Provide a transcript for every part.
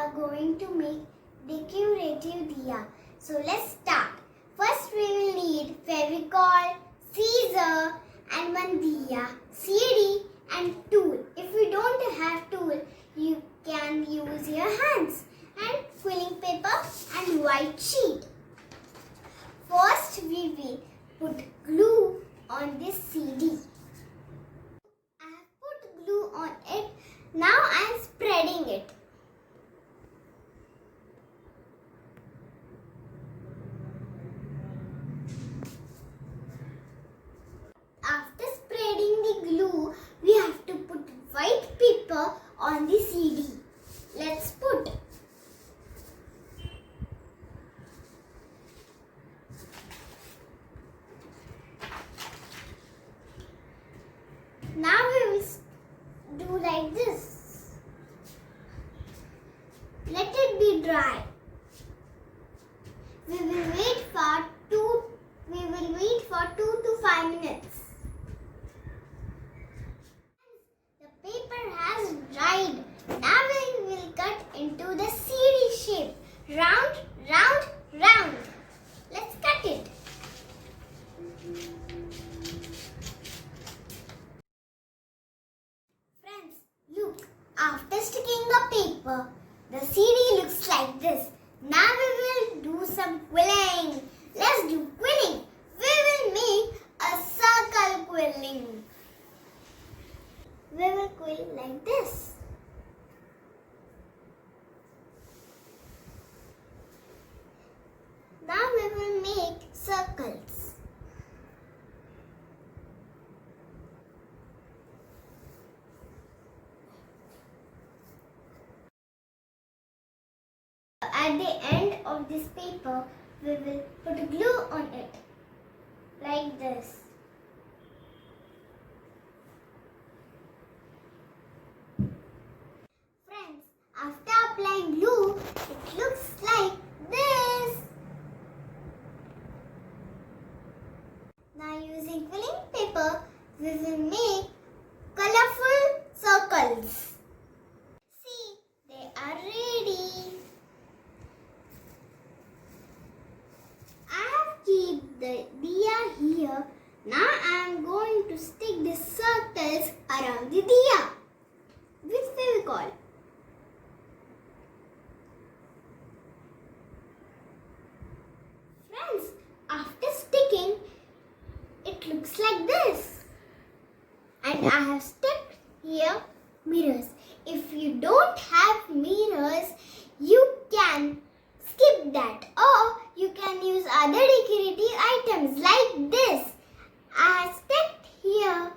are going to make decorative diya. So let's start. First we will need Fevicol, scissor and one diya, CD and tool. If you don't have tool, you can use your hands and quilling paper and white sheet. First we will put glue on this CD. I have put glue on it. Now I am spreading it. After spreading the glue, we have to put white paper on the CD. Let's put. Now we will do like this. Let it be dry. We will wait for 2 to 5 minutes. The paper has dried. Now we will cut into the CD shape. Round, round, round. Let's cut it. Friends, look. After sticking the paper, the CD looks like this. Now we will do some quilling. Let's do quilling. We will make a circle quilling. We will quill like this. Now we will make circles. At the end of this paper, we will put glue on it, like this. Friends, after applying glue, it looks like this. Now using quilling paper, we will make colorful circles. See, they are ready. Keep the diya here. Now I am going to stick the circles around the diya with Fevicol. Friends, after sticking, it looks like this. And I have stuck here mirrors. If you don't have mirrors, you can skip that, or you can use other decorative items like this. I have stuck here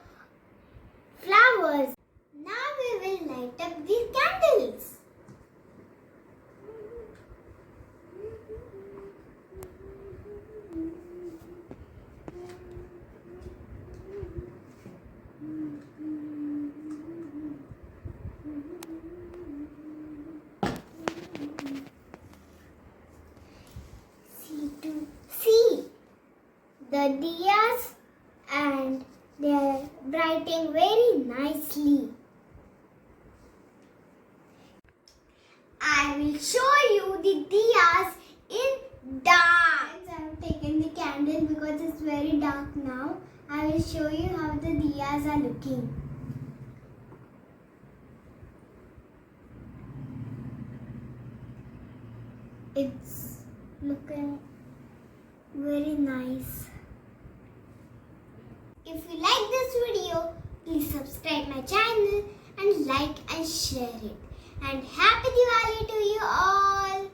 flowers. Now we will light up these candles. The diyas and they are brightening very nicely. I will show you the diyas in dark. I have taken the candle because it's very dark now. I will show you how the diyas are looking. It's looking very nice. If you like this video, please subscribe my channel and like and share it. And happy Diwali to you all.